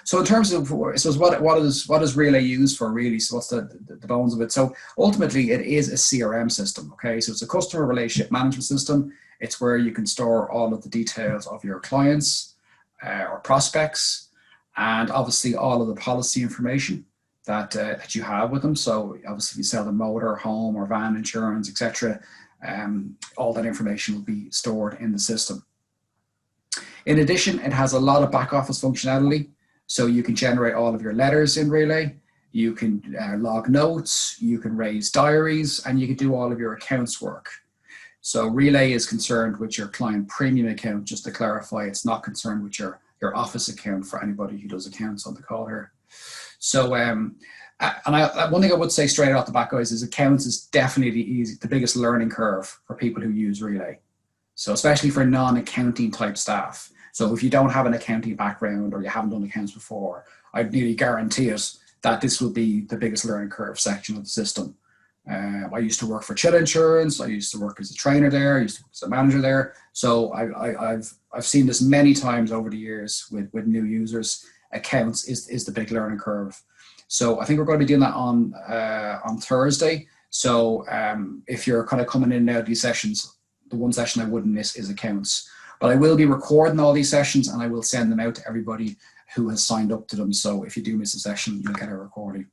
So in terms of, I suppose, what is Relay used for really? So what's the bones of it? So ultimately it is a CRM system, okay? So it's a customer relationship management system. It's where you can store all of the details of your clients or prospects, and obviously all of the policy information that you have with them. So obviously if you sell the motor, home or van insurance, etc., all that information will be stored in the system. In addition, it has a lot of back office functionality. So you can generate all of your letters in Relay, you can log notes, you can raise diaries, and you can do all of your accounts work. So Relay is concerned with your client premium account, just to clarify. It's not concerned with your office account for anybody who does accounts on the call here. So, one thing I would say straight off the bat, guys, is accounts is definitely the biggest learning curve for people who use Relay. So especially for non-accounting type staff. So if you don't have an accounting background or you haven't done accounts before, I'd nearly guarantee it that this will be the biggest learning curve section of the system. I used to work for Chill Insurance. I used to work as a trainer there. I used to work as a manager there. So I've seen this many times over the years with new users. Accounts is the big learning curve. So I think we're going to be doing that on Thursday. So if you're kind of coming in and out of these sessions, the one session I wouldn't miss is accounts. But I will be recording all these sessions and I will send them out to everybody who has signed up to them. So if you do miss a session, you'll get a recording.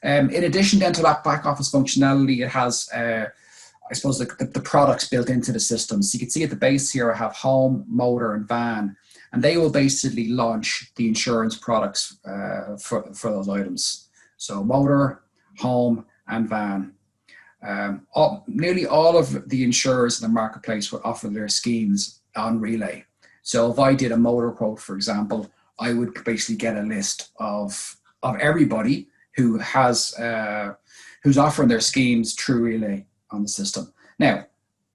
In addition then to that back office functionality, it has, I suppose, the products built into the system. So you can see at the base here, I have home, motor, and van, and they will basically launch the insurance products for those items. So motor, home, and van. Nearly all of the insurers in the marketplace will offer their schemes on Relay. So if I did a motor quote, for example, I would basically get a list of everybody who has who's offering their schemes through Relay on the system. Now,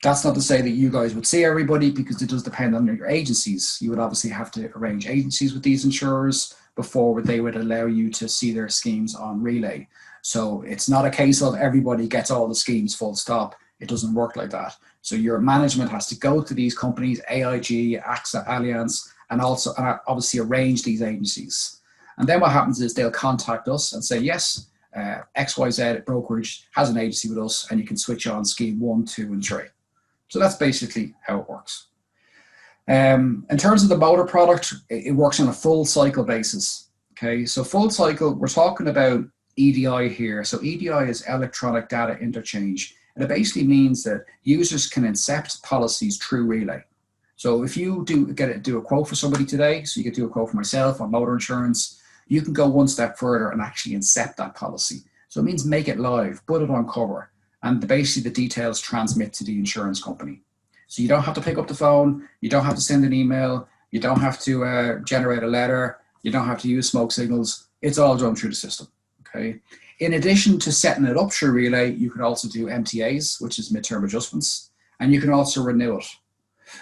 that's not to say that you guys would see everybody, because it does depend on your agencies. You would obviously have to arrange agencies with these insurers before they would allow you to see their schemes on Relay. So it's not a case of everybody gets all the schemes full stop. It doesn't work like that. So your management has to go to these companies, AIG, AXA, Allianz, and also obviously arrange these agencies. And then what happens is they'll contact us and say, yes, XYZ brokerage has an agency with us, and you can switch on scheme 1, 2, and 3. So that's basically how it works. In terms of the motor product, it works on a full cycle basis. Okay, so full cycle, we're talking about EDI here. So EDI is electronic data interchange. And it basically means that users can incept policies through Relay. So if you do a quote for somebody today, so you could do a quote for myself on motor insurance, you can go one step further and actually incept that policy. So it means make it live, put it on cover, and basically the details transmit to the insurance company. So you don't have to pick up the phone, you don't have to send an email, you don't have to generate a letter, you don't have to use smoke signals. It's all done through the system, okay? In addition to setting it up through Relay, you can also do MTAs, which is midterm adjustments, and you can also renew it.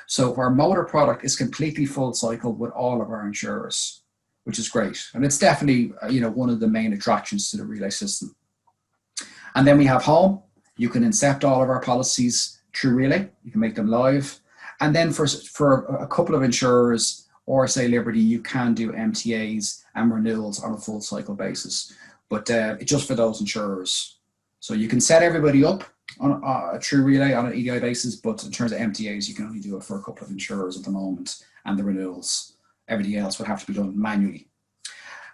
So our motor product is completely full cycle with all of our insurers, which is great. And it's definitely one of the main attractions to the Relay system. And then we have home. You can incept all of our policies through Relay. You can make them live. And then for a couple of insurers, or say Liberty, you can do MTAs and renewals on a full cycle basis. But it's just for those insurers. So you can set everybody up on through Relay on an EDI basis, but in terms of MTAs, you can only do it for a couple of insurers at the moment, and the renewals. Everything else would have to be done manually.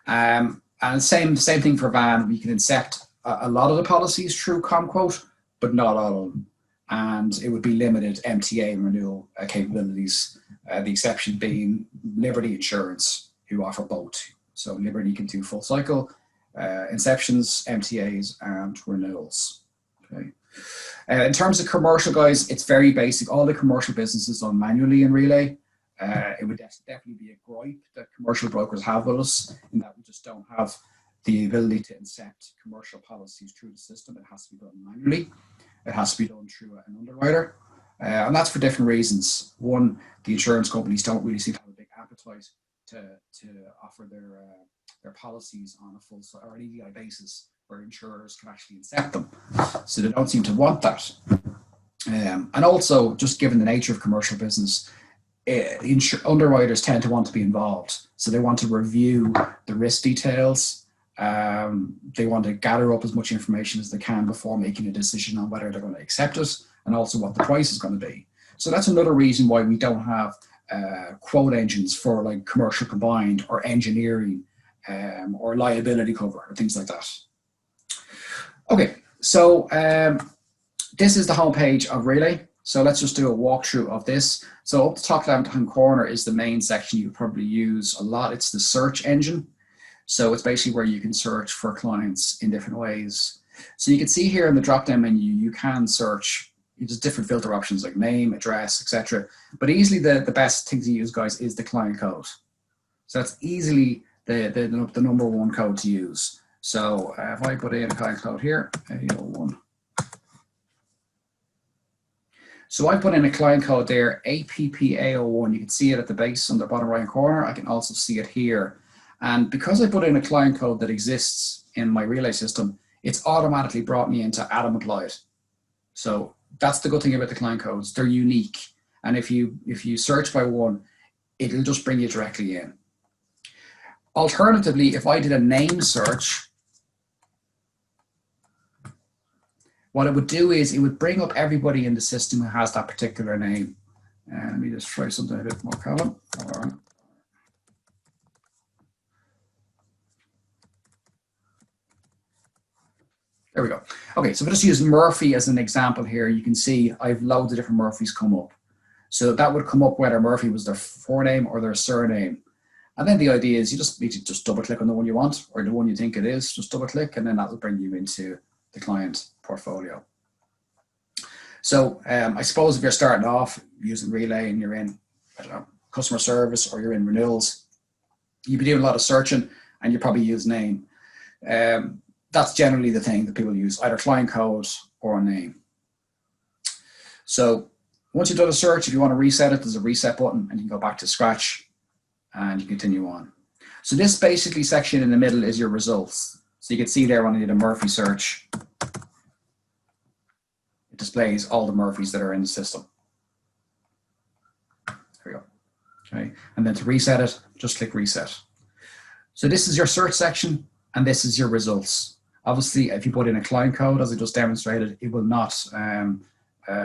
And same thing for van. We can incept a lot of the policies through ComQuote, but not all of them. And it would be limited MTA and renewal capabilities, the exception being Liberty Insurance, who offer both. So Liberty can do full cycle, inceptions, MTAs, and renewals. Okay. In terms of commercial, guys, it's very basic. All the commercial businesses done manually in Relay. It would definitely be a gripe that commercial brokers have with us, in that we just don't have the ability to incept commercial policies through the system. It has to be done manually. It has to be done through an underwriter. And that's for different reasons. One, the insurance companies don't really seem to have a big appetite to offer their policies on a full or an EDI basis where insurers can actually incept them. So they don't seem to want that. And also, just given the nature of commercial business, underwriters tend to want to be involved. So they want to review the risk details. They want to gather up as much information as they can before making a decision on whether they're going to accept it and also what the price is going to be. So that's another reason why we don't have quote engines for like commercial combined or engineering or liability cover or things like that. Okay, so this is the homepage of Relay. So let's just do a walkthrough of this. So up the top left-hand corner is the main section you probably use a lot. It's the search engine. So it's basically where you can search for clients in different ways. So you can see here in the drop-down menu, you can search. There's different filter options like name, address, etc. But easily the best thing to use, guys, is the client code. So that's easily the number one code to use. So if I put in a client code here, A01. So I put in a client code there, APPA01. You can see it at the base on the bottom right corner. I can also see it here. And because I put in a client code that exists in my Relay system, it's automatically brought me into Adam Applied. So that's the good thing about the client codes. They're unique. And if you search by one, it'll just bring you directly in. Alternatively, if I did a name search, what it would do is it would bring up everybody in the system who has that particular name. Let me just try something a bit more common. There we go. Okay, so if I just use Murphy as an example here, you can see I've loads of different Murphys come up. So that would come up whether Murphy was their forename or their surname. And then the idea is you just double click on the one you want or the one you think it is, just double click, and then that will bring you into the client portfolio. So I suppose if you're starting off using Relay and you're in, I don't know, customer service or you're in renewals, you'd be doing a lot of searching and you probably use name. That's generally the thing that people use, either client code or a name. So once you've done a search, if you want to reset it, there's a reset button and you can go back to scratch and you continue on. So this basically section in the middle is your results. So you can see there when I did a Murphy search, it displays all the Murphys that are in the system. There we go. Okay, and then to reset it, just click reset. So this is your search section and this is your results. Obviously, if you put in a client code, as I just demonstrated, it will not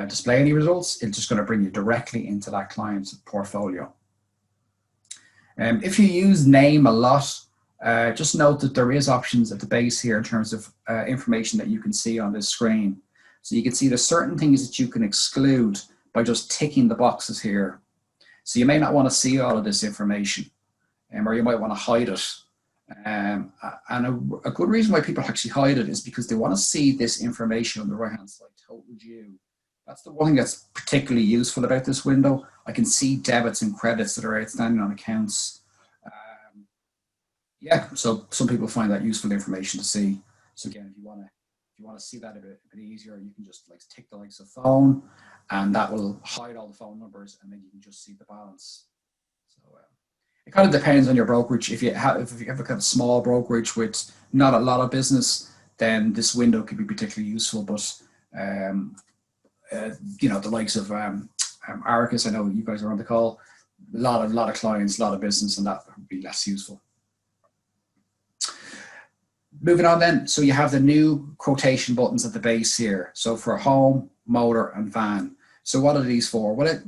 display any results. It's just going to bring you directly into that client's portfolio. If you use name a lot, just note that there is options at the base here in terms of information that you can see on this screen. So you can see there's certain things that you can exclude by just ticking the boxes here. So you may not want to see all of this information, or you might want to hide it. And a good reason why people actually hide it is because they want to see this information on the right-hand side, total due. That's the one thing that's particularly useful about this window. I can see debits and credits that are outstanding on accounts. Yeah, so some people find that useful information to see. So again, if you want to see that a bit easier, you can just like tick the likes of phone, and that will hide all the phone numbers, and then you can just see the balance. So it kind of depends on your brokerage. If you have a kind of small brokerage with not a lot of business, then this window could be particularly useful. But you know, the likes of Arcus, I know you guys are on the call. A lot of clients, a lot of business, and that would be less useful. Moving on then, so you have the new quotation buttons at the base here. So for home, motor, and van. So what are these for? Well, it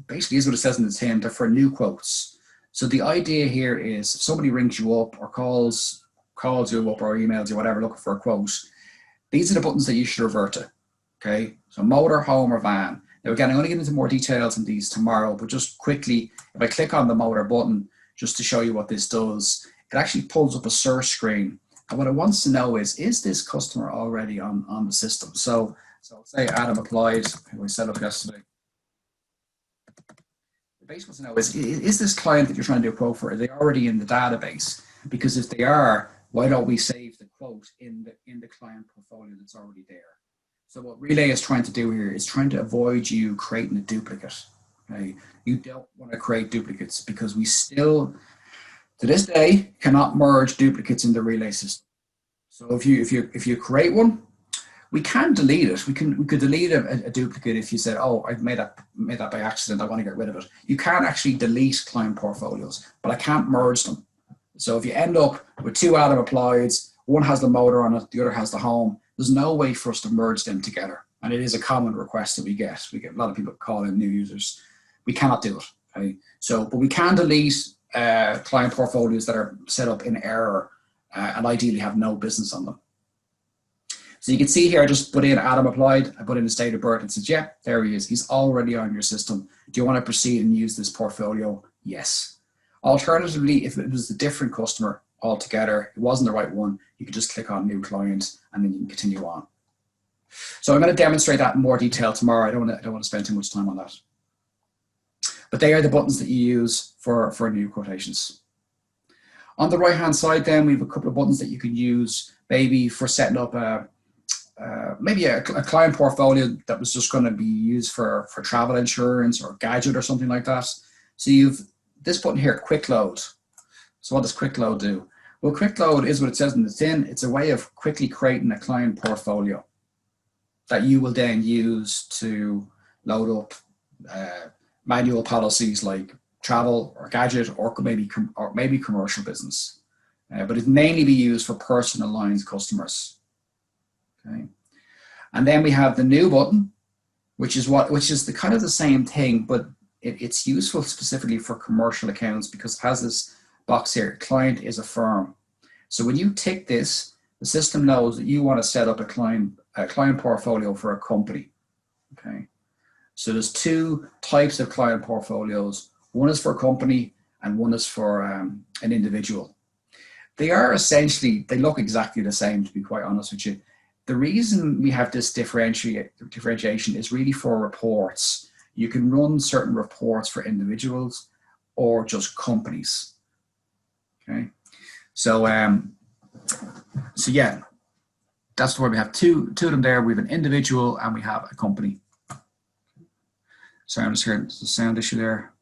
basically is what it says in the tin. They're for new quotes. So the idea here is if somebody rings you up or calls you up or emails you, whatever, looking for a quote, these are the buttons that you should revert to. Okay, so motor, home, or van. Now again, I'm going to get into more details on these tomorrow, but just quickly, if I click on the motor button, just to show you what this does, it actually pulls up a search screen. And what it wants to know is this customer already on the system? So I'll say Adam Applied, who I set up yesterday. The base wants to know is this client that you're trying to do a quote for, are they already in the database? Because if they are, why don't we save the quote in the client portfolio that's already there? So what Relay is trying to do here is trying to avoid you creating a duplicate. Okay? You don't want to create duplicates because we still, to this day, cannot merge duplicates in the Relay system. So if you create one, We can delete it. We could delete a duplicate if you said, "Oh, I've made that by accident. I want to get rid of it." You can actually delete client portfolios, but I can't merge them. So if you end up with two Adam Applieds, one has the motor on it, the other has the home, there's no way for us to merge them together. And it is a common request that we get. We get a lot of people call in new users. We cannot do it. Okay? So, but we can delete client portfolios that are set up in error and ideally have no business on them. So you can see here, I just put in Adam Applied, I put in his date of birth and says, yeah, there he is. He's already on your system. Do you want to proceed and use this portfolio? Yes. Alternatively, if it was a different customer altogether, it wasn't the right one, you could just click on new client and then you can continue on. So I'm going to demonstrate that in more detail tomorrow. I don't want to spend too much time on that. But they are the buttons that you use for new quotations. On the right-hand side then, we have a couple of buttons that you can use maybe for setting up maybe a client portfolio that was just going to be used for travel insurance or gadget or something like that. So you've this button here, Quick Load. So what does Quick Load do? Well, Quick Load is what it says in the tin. It's a way of quickly creating a client portfolio that you will then use to load up manual policies like travel or gadget or maybe commercial business. But it mainly be used for personal lines customers. Okay. And then we have the new button, which is the kind of the same thing, but it's useful specifically for commercial accounts because it has this box here, client is a firm. So when you tick this, the system knows that you want to set up a client portfolio for a company. Okay. So there's two types of client portfolios. One is for a company and one is for an individual. They look exactly the same, to be quite honest with you. The reason we have this differentiation is really for reports. You can run certain reports for individuals or just companies. Okay, so yeah, that's where we have two of them there. We have an individual and we have a company. Sorry, I'm just hearing the sound issue there.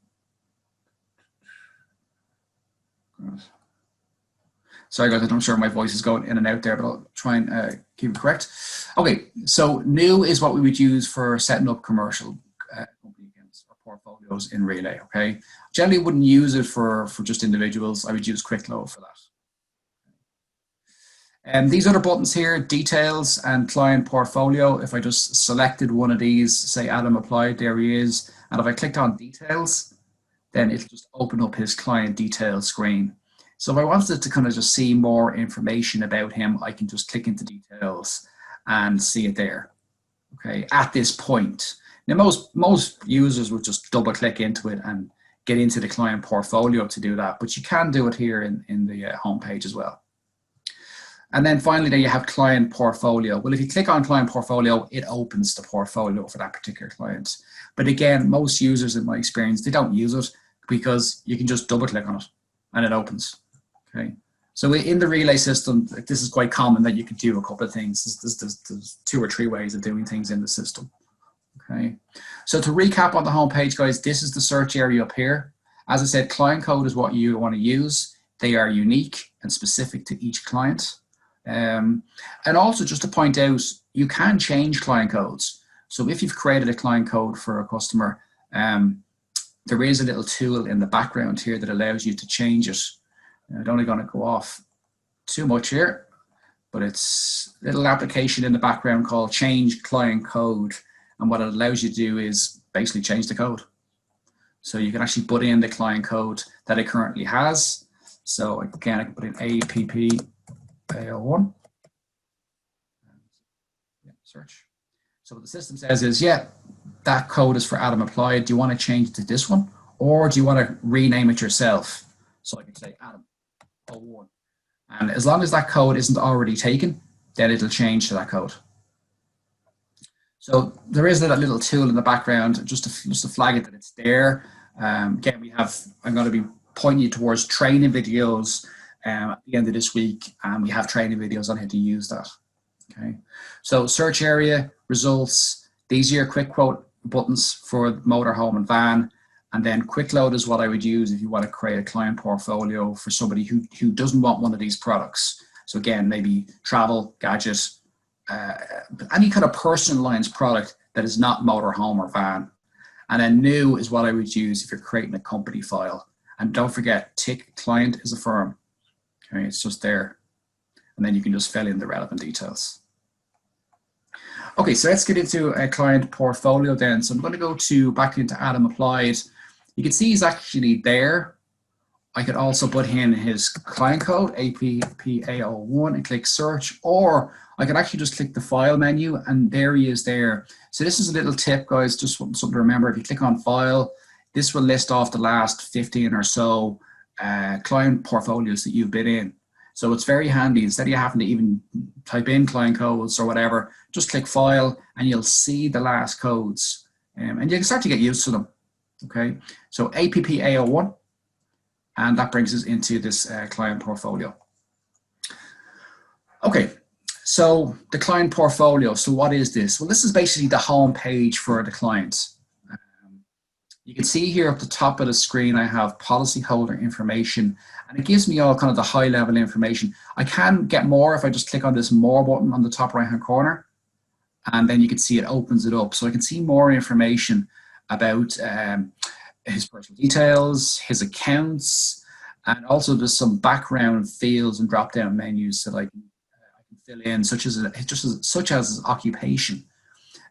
Sorry guys, I'm sure my voice is going in and out there, but I'll try and keep it correct. Okay, so new is what we would use for setting up commercial company accounts or portfolios in Relay, okay? Generally wouldn't use it for just individuals. I would use Quick Load for that. And these other buttons here, details and client portfolio, if I just selected one of these, say Adam Applied, there he is, and if I clicked on details, then it'll just open up his client details screen. So if I wanted to kind of just see more information about him, I can just click into details and see it there, okay, at this point. Now, most users would just double click into it and get into the client portfolio to do that, but you can do it here in the home page as well. And then finally, there you have client portfolio. Well, if you click on client portfolio, it opens the portfolio for that particular client. But again, most users in my experience, they don't use it because you can just double click on it and it opens. Okay, so in the Relay system, this is quite common that you can do a couple of things. There's 2 or 3 ways of doing things in the system. Okay, so to recap on the home page, guys, this is the search area up here. As I said, client code is what you want to use. They are unique and specific to each client. And also just to point out, you can change client codes. So if you've created a client code for a customer, there is a little tool in the background here that allows you to change it. I'm only going to go off too much here, but it's a little application in the background called Change Client Code. And what it allows you to do is basically change the code. So you can actually put in the client code that it currently has. So again, I can put in APP01. Search. So what the system says is, yeah, that code is for Adam Applied. Do you want to change it to this one? Or do you want to rename it yourself? So I can say Adam 01. And as long as that code isn't already taken, then it'll change to that code. So there is that little tool in the background just to flag it that it's there. Again, I'm going to be pointing you towards training videos at the end of this week, and we have training videos on how to use that. Okay, so search area, results, these are your quick quote buttons for motorhome and van, and then Quick Load is what I would use if you want to create a client portfolio for somebody who doesn't want one of these products. So again, maybe travel, gadget, any kind of personal lines product that is not motorhome or van. And then new is what I would use if you're creating a company file. And don't forget, tick client is a firm. Okay, it's just there. And then you can just fill in the relevant details. Okay, so let's get into a client portfolio then. So I'm going to go back into Adam Applied. You can see he's actually there. I could also put in his client code, APPA01, and click search, or I could actually just click the file menu and there he is there. So this is a little tip, guys, just something to remember. If you click on file, this will list off the last 15 or so client portfolios that you've been in. So it's very handy. Instead of you having to even type in client codes or whatever, just click file and you'll see the last codes. And you can start to get used to them. Okay, so APPA01, and that brings us into this client portfolio. Okay, so the client portfolio. So what is this? Well, this is basically the home page for the client. You can see here at the top of the screen, I have policyholder information, and it gives me all kind of the high level information. I can get more if I just click on this more button on the top right hand corner, and then you can see it opens it up. So I can see more information about his personal details, his accounts, and also there's some background fields and drop down menus that I can fill in, such as his occupation.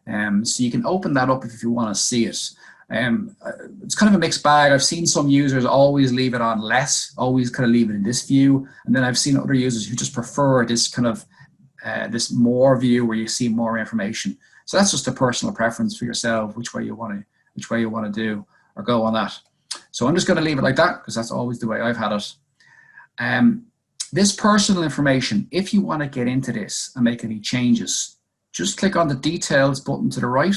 So you can open that up if you want to see it. It's kind of a mixed bag. I've seen some users always leave it on less, always kind of leave it in this view. And then I've seen other users who just prefer this kind of, this more view where you see more information. So that's just a personal preference for yourself, which way you want to do or go on that. So I'm just going to leave it like that because that's always the way I've had it. This personal information, if you want to get into this and make any changes, just click on the details button to the right,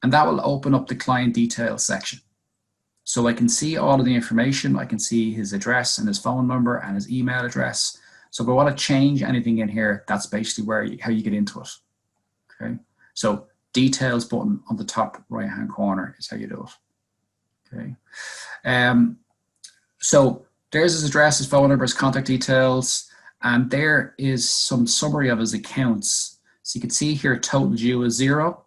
and that will open up the client details section. So I can see all of the information. I can see his address and his phone number and his email address. So if I want to change anything in here, that's basically how you get into it. Okay. So details button on the top right hand corner is how you do it. Okay. So there's his address, his phone number, his contact details, and there is some summary of his accounts. So you can see here total due is 0.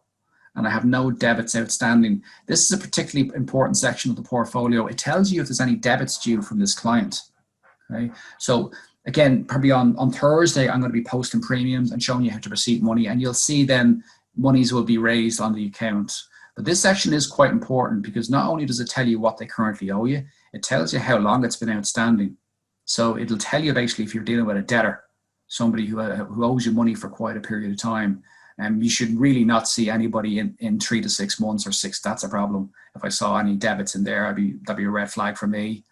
And I have no debits outstanding. This is a particularly important section of the portfolio. It tells you if there's any debits due from this client. Okay, so again, probably on Thursday, I'm going to be posting premiums and showing you how to receive money, and you'll see then monies will be raised on the account. But this section is quite important because not only does it tell you what they currently owe you, it tells you how long it's been outstanding. So it'll tell you basically if you're dealing with a debtor, somebody who owes you money for quite a period of time. You should really not see anybody in 3 to 6 months or 6. That's a problem. If I saw any debits in there, that'd be a red flag for me.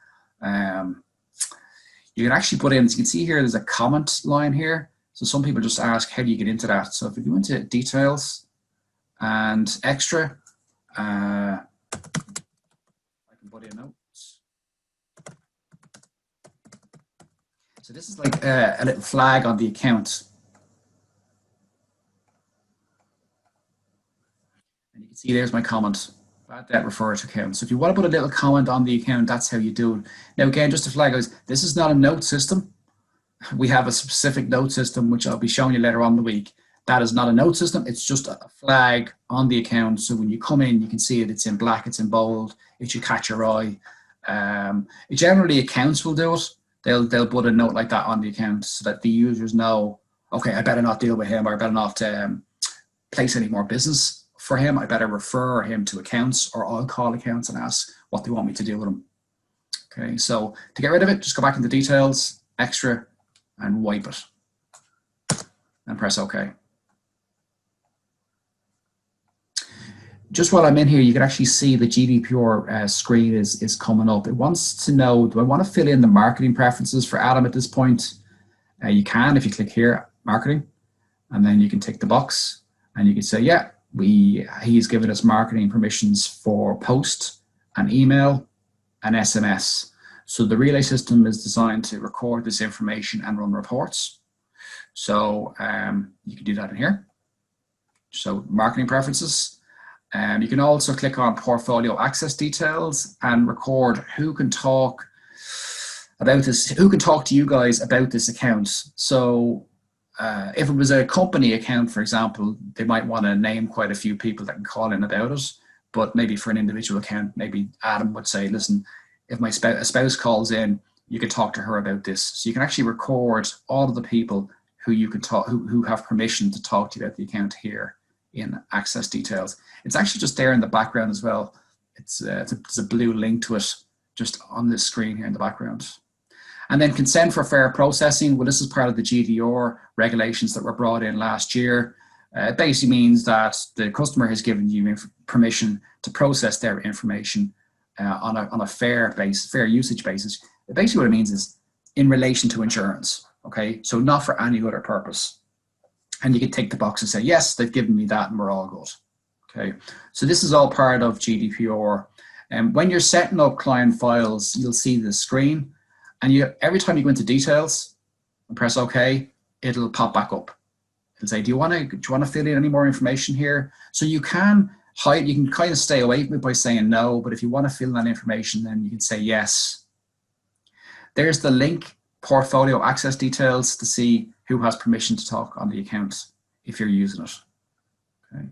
You can actually put in, as you can see here, there's a comment line here. So some people just ask, how do you get into that? So if you go into details and extra, I can put in notes. So this is like a little flag on the account. And you can see there's my comment, bad debt refer to account. So if you want to put a little comment on the account, that's how you do it. Now again, just to flag, guys, this is not a note system. We have a specific note system, which I'll be showing you later on in the week. That is not a note system. It's just a flag on the account. So when you come in, you can see it. It's in black, it's in bold. It should catch your eye. Generally, accounts will do it. They'll put a note like that on the account so that the users know, okay, I better not deal with him, or I better not place any more business for him. I better refer him to accounts, or I'll call accounts and ask what they want me to do with him. Okay, so to get rid of it, just go back into details, extra, and wipe it, and press OK. Just while I'm in here, you can actually see the GDPR screen is coming up. It wants to know, do I want to fill in the marketing preferences for Adam at this point? You can if you click here, marketing, and then you can tick the box, and you can say, yeah, he's given us marketing permissions for post and email and SMS. So the relay system is designed to record this information and run reports. So you can do that in here. So marketing preferences. You can also click on portfolio access details and record who can talk about this, who can talk to you guys about this account. So if it was a company account, for example, they might want to name quite a few people that can call in about it. But maybe for an individual account, maybe Adam would say, listen, if my spouse calls in, you can talk to her about this. So you can actually record all of the people who you can talk, who have permission to talk to you about the account here in access details. It's actually just there in the background as well. There's a blue link to it just on this screen here in the background. And then consent for fair processing. Well, this is part of the GDPR regulations that were brought in last year. It basically means that the customer has given you permission to process their information on a fair usage basis. Basically what it means is in relation to insurance, okay? So not for any other purpose. And you can tick the box and say, yes, they've given me that and we're all good, okay? So this is all part of GDPR. And when you're setting up client files, you'll see the screen, and every time you go into details and press OK, it'll pop back up. It'll say, do you want to fill in any more information here? So you can hide, you can kind of stay away from it by saying no, but if you want to fill in that information, then you can say yes. There's the link, portfolio access details, to see who has permission to talk on the account if you're using it. Okay.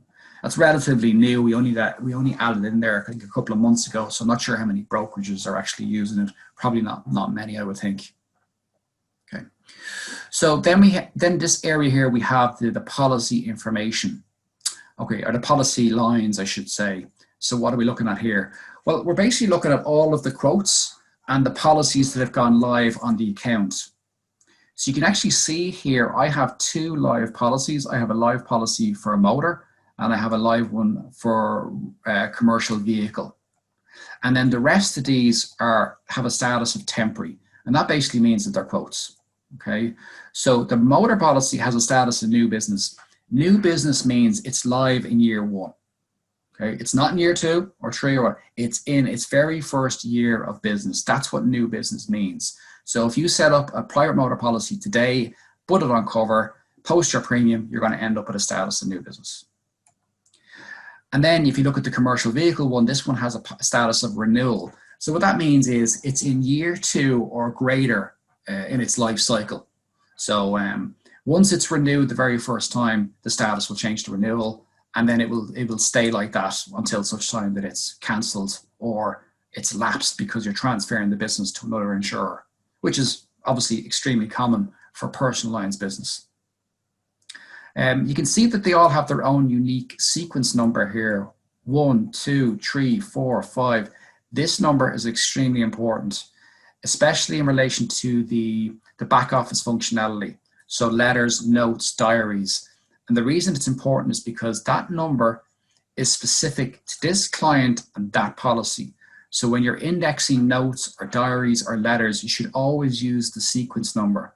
That's relatively new. We only added in there, I think, a couple of months ago. So I'm not sure how many brokerages are actually using it. Probably not many, I would think. Okay. So then this area here, we have the policy information. Okay, or the policy lines, I should say. So what are we looking at here? Well, we're basically looking at all of the quotes and the policies that have gone live on the account. So you can actually see here, I have 2 live policies. I have a live policy for a motor, and I have a live one for a commercial vehicle. And then the rest of these have a status of temporary. And that basically means that they're quotes, okay? So the motor policy has a status of new business. New business means it's live in year 1, okay? It's not in year 2 or 3, or it's in its very first year of business. That's what new business means. So if you set up a private motor policy today, put it on cover, post your premium, you're going to end up with a status of new business. And then if you look at the commercial vehicle one, this one has a status of renewal. So what that means is it's in year 2 or greater in its life cycle. So once it's renewed the very first time, the status will change to renewal, and then it will stay like that until such time that it's cancelled or it's lapsed because you're transferring the business to another insurer, which is obviously extremely common for personal lines business. You can see that they all have their own unique sequence number here. 1, 2, 3, 4, 5. This number is extremely important, especially in relation to the back office functionality. So letters, notes, diaries. And the reason it's important is because that number is specific to this client and that policy. So when you're indexing notes or diaries or letters, you should always use the sequence number.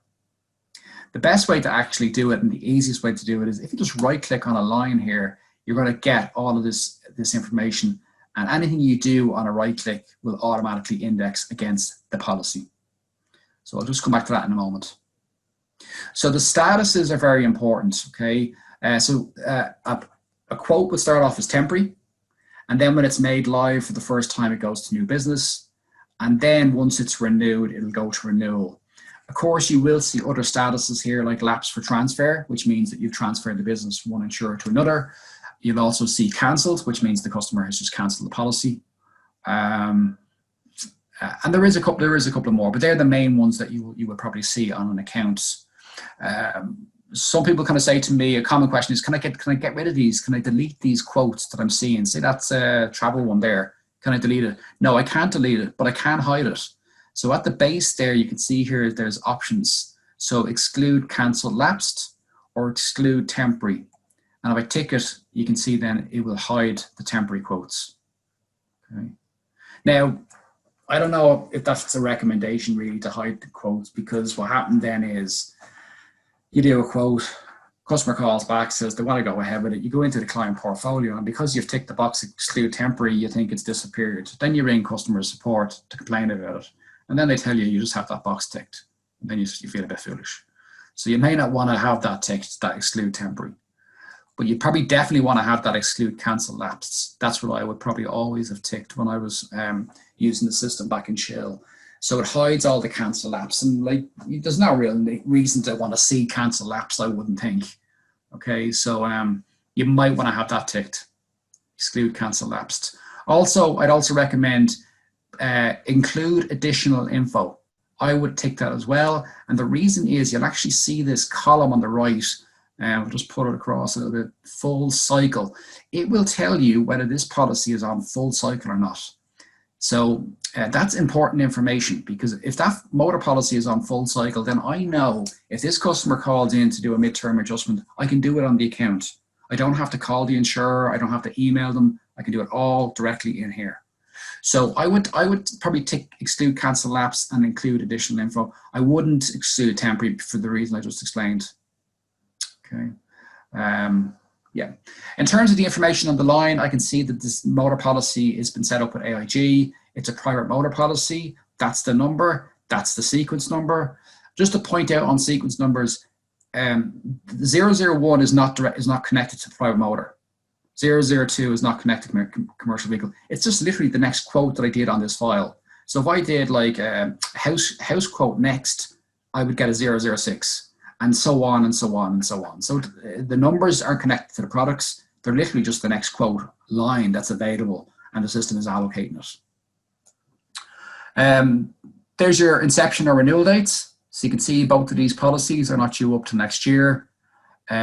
The best way to actually do it, and the easiest way to do it, is if you just right click on a line here, you're going to get all of this information, and anything you do on a right click will automatically index against the policy. So I'll just come back to that in a moment. So the statuses are very important, okay? A quote would start off as temporary, and then when it's made live for the first time, it goes to new business. And then once it's renewed, it'll go to renewal. Of course, you will see other statuses here like lapse for transfer, which means that you've transferred the business from one insurer to another. You'll also see cancelled, which means the customer has just cancelled the policy. And there is a couple more, but they're the main ones that you will probably see on an account. Some people kind of say to me, a common question is, can I get rid of these? Can I delete these quotes that I'm seeing? Say that's a travel one there. Can I delete it? No, I can't delete it, but I can hide it. So at the base there, you can see here, there's options. So exclude, cancel, lapsed, or exclude temporary. And if I tick it, you can see then it will hide the temporary quotes. Okay. Now, I don't know if that's a recommendation really to hide the quotes, because what happened then is you do a quote, customer calls back, says they want to go ahead with it. You go into the client portfolio, and because you've ticked the box exclude temporary, you think it's disappeared. Then you ring customer support to complain about it. And then they tell you just have that box ticked. And then you feel a bit foolish. So you may not want to have that ticked, that exclude temporary. But you probably definitely want to have that exclude, cancel, lapsed. That's what I would probably always have ticked when I was using the system back in Shell. So it hides all the cancel lapse, and like there's no real reason to want to see cancel lapse, I wouldn't think. Okay, so you might want to have that ticked, exclude cancel lapsed. Also, I'd also recommend include additional info. I would tick that as well, and the reason is you'll actually see this column on the right. We'll just put it across a little bit. Full cycle. It will tell you whether this policy is on full cycle or not. So that's important information, because if that motor policy is on full cycle, then I know if this customer calls in to do a midterm adjustment, I can do it on the account. I don't have to call the insurer. I don't have to email them. I can do it all directly in here. So I would probably tick exclude cancel lapse and include additional info. I wouldn't exclude temporary for the reason I just explained. Okay. Yeah. In terms of the information on the line, I can see that this motor policy has been set up with AIG. It's a private motor policy. That's the number. That's the sequence number. Just to point out on sequence numbers, 001 is not connected to private motor. 002 is not connected to commercial vehicle. It's just literally the next quote that I did on this file. So if I did like a house quote next, I would get a 006. And so on and so on and so on. So the numbers aren't connected to the products. They're literally just the next quote line that's available, and the system is allocating it. There's your inception or renewal dates. So you can see both of these policies are not due up to next year.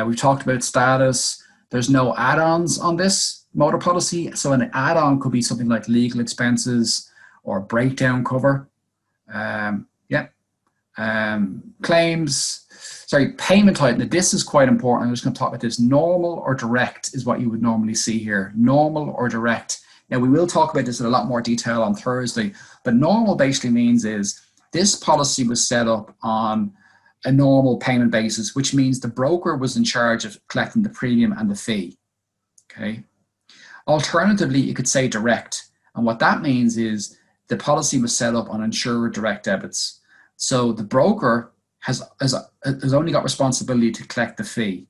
We've talked about status. There's no add-ons on this motor policy. So an add-on could be something like legal expenses or breakdown cover. Claims. Sorry, payment type. Now this is quite important. I'm just going to talk about this. Normal or direct is what you would normally see here. Normal or direct. Now we will talk about this in a lot more detail on Thursday, but normal basically means is this policy was set up on a normal payment basis, which means the broker was in charge of collecting the premium and the fee. Okay. Alternatively, you could say direct. And what that means is the policy was set up on insurer direct debits. So the broker has only got responsibility to collect the fee,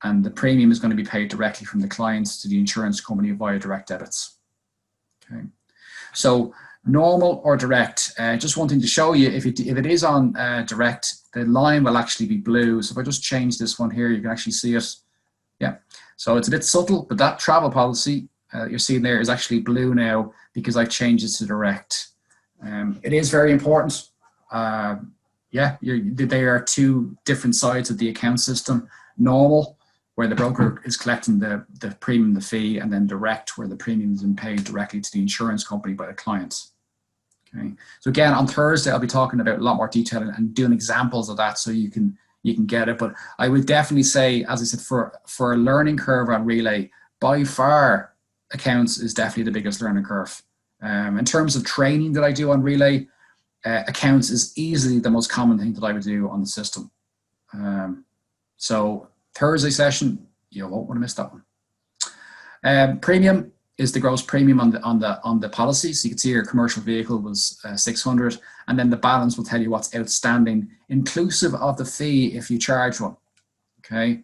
and the premium is going to be paid directly from the clients to the insurance company via direct debits. Okay, so normal or direct. Just one thing to show you, if it is on direct, the line will actually be blue. So if I just change this one here, you can actually see it. Yeah, so it's a bit subtle, but that travel policy you're seeing there is actually blue now because I've changed it to direct. It is very important. Yeah, they are two different sides of the account system. Normal, where the broker is collecting the premium, the fee, and then direct, where the premium is being paid directly to the insurance company by the client. Okay, so again, on Thursday, I'll be talking about a lot more detail and doing examples of that so you can get it. But I would definitely say, as I said, for a learning curve on Relay, by far, accounts is definitely the biggest learning curve. In terms of training that I do on Relay, accounts is easily the most common thing that I would do on the system. So Thursday session, you won't want to miss that one. Premium is the gross premium on the policy. So you can see your commercial vehicle was 600, and then the balance will tell you what's outstanding, inclusive of the fee if you charge one. Okay,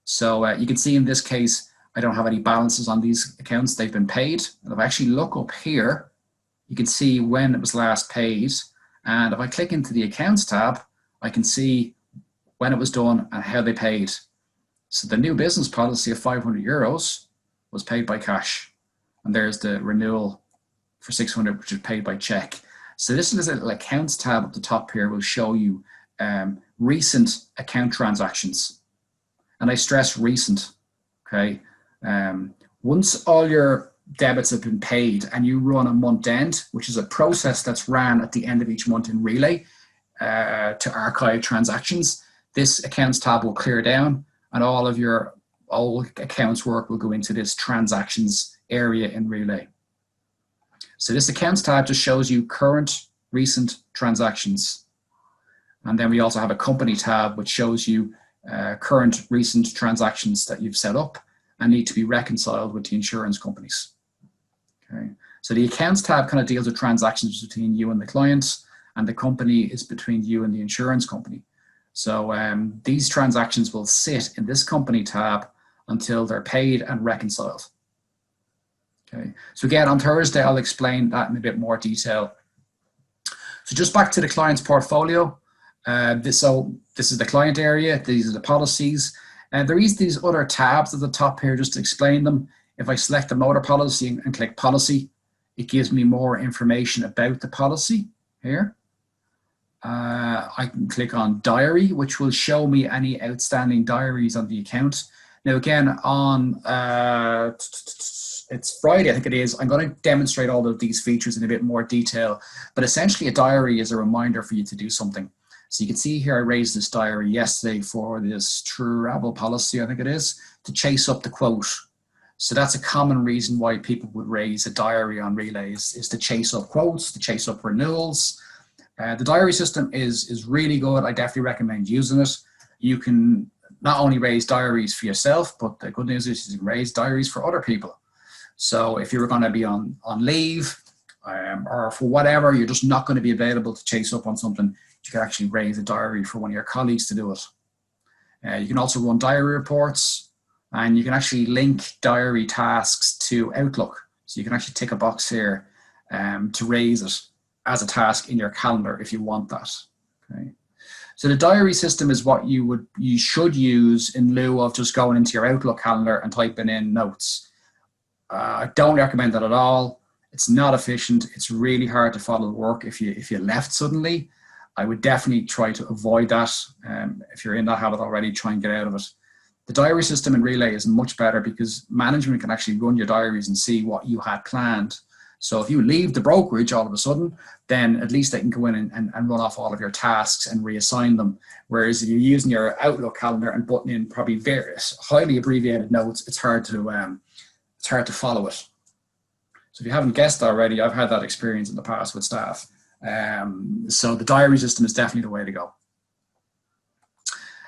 so you can see in this case, I don't have any balances on these accounts. They've been paid. And if I actually look up here, you can see when it was last paid. And if I click into the accounts tab, I can see when it was done and how they paid. So the new business policy of €500 was paid by cash. And there's the renewal for 600, which is paid by check. So this little accounts tab at the top here will show you recent account transactions. And I stress recent, okay? Once all your debits have been paid and you run a month end, which is a process that's ran at the end of each month in Relay to archive transactions, this accounts tab will clear down and all of your old accounts work will go into this transactions area in Relay. So this accounts tab just shows you current recent transactions. And then we also have a company tab which shows you current recent transactions that you've set up and need to be reconciled with the insurance companies. Okay, so the accounts tab kind of deals with transactions between you and the clients, and the company is between you and the insurance company. So these transactions will sit in this company tab until they're paid and reconciled. Okay, so again, on Thursday, I'll explain that in a bit more detail. So just back to the client's portfolio. This is the client area. These are the policies. And there is these other tabs at the top here just to explain them. If I select the motor policy and click policy, it gives me more information about the policy here. I can click on diary, which will show me any outstanding diaries on the account. Now again, on it's Friday, I think it is, I'm going to demonstrate all of these features in a bit more detail, but essentially a diary is a reminder for you to do something. So you can see here I raised this diary yesterday for this travel policy, I think it is, to chase up the quote. So that's a common reason why people would raise a diary on Relay is to chase up quotes, to chase up renewals. The diary system is really good. I definitely recommend using it. You can not only raise diaries for yourself, but the good news is you can raise diaries for other people. So if you're going to be on leave or for whatever, you're just not going to be available to chase up on something, you can actually raise a diary for one of your colleagues to do it. You can also run diary reports, and you can actually link diary tasks to Outlook. So you can actually tick a box here to raise it as a task in your calendar if you want that. Okay. So the diary system is what you should use in lieu of just going into your Outlook calendar and typing in notes. I don't recommend that at all. It's not efficient. It's really hard to follow the work if you left suddenly. I would definitely try to avoid that. If you're in that habit already, try and get out of it. The diary system in Relay is much better because management can actually run your diaries and see what you had planned. So if you leave the brokerage all of a sudden, then at least they can go in and run off all of your tasks and reassign them. Whereas if you're using your Outlook calendar and putting in probably various highly abbreviated notes, it's hard to follow it. So if you haven't guessed already, I've had that experience in the past with staff. So the diary system is definitely the way to go.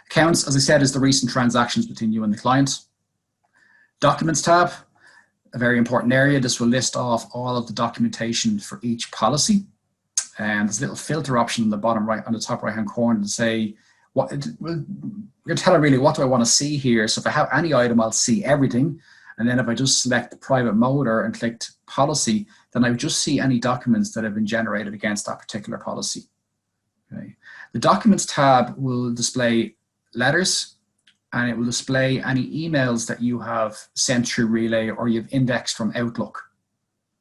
Accounts, as I said, is the recent transactions between you and the client. Documents tab, a very important area. This will list off all of the documentation for each policy. And there's a little filter option on the bottom right, on the top right-hand corner to say, you're telling really what do I want to see here. So if I have any item, I'll see everything. And then if I just select the private motor and clicked policy, then I would just see any documents that have been generated against that particular policy. Okay. The documents tab will display letters, and it will display any emails that you have sent through Relay or you've indexed from Outlook.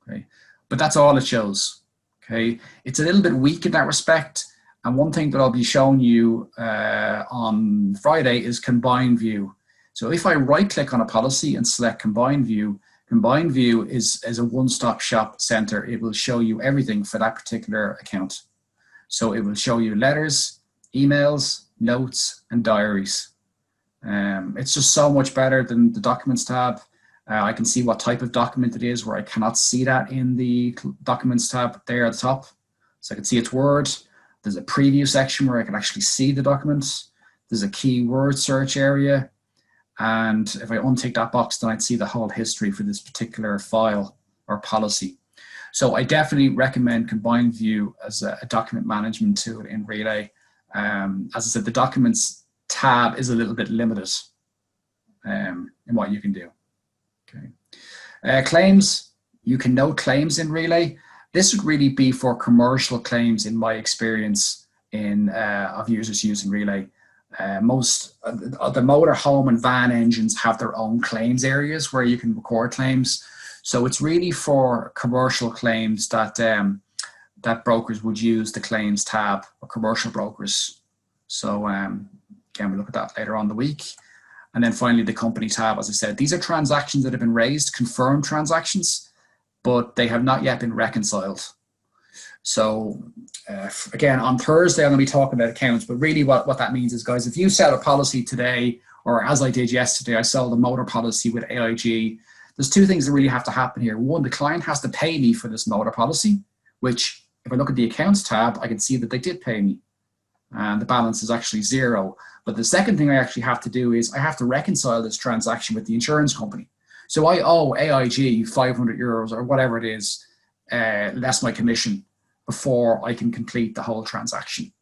Okay. But that's all it shows. Okay. It's a little bit weak in that respect. And one thing that I'll be showing you on Friday is combined view. So if I right click on a policy and select combined view is a one-stop shop center. It will show you everything for that particular account. So it will show you letters, emails, notes, and diaries. It's just so much better than the documents tab. I can see what type of document it is where I cannot see that in the documents tab there at the top. So I can see it's Word. There's a preview section where I can actually see the documents. There's a keyword search area. And if I untick that box, then I'd see the whole history for this particular file or policy. So I definitely recommend Combined View as a document management tool in Relay. As I said, the documents tab is a little bit limited in what you can do. Okay. Claims, you can note claims in Relay. This would really be for commercial claims in my experience of users using Relay. Most of the motor, home, and van engines have their own claims areas where you can record claims. So it's really for commercial claims that that brokers would use the claims tab, or commercial brokers. So again, we'll look at that later on in the week. And then finally, the company tab, as I said, these are transactions that have been raised, confirmed transactions, but they have not yet been reconciled. So again, on Thursday, I'm going to be talking about accounts, but really what that means is, guys, if you sell a policy today, or as I did yesterday, I sold a motor policy with AIG, there's two things that really have to happen here. One, the client has to pay me for this motor policy, which if I look at the accounts tab, I can see that they did pay me. And the balance is actually zero. But the second thing I actually have to do is I have to reconcile this transaction with the insurance company. So I owe AIG 500 euros or whatever it is, less my commission, before I can complete the whole transaction.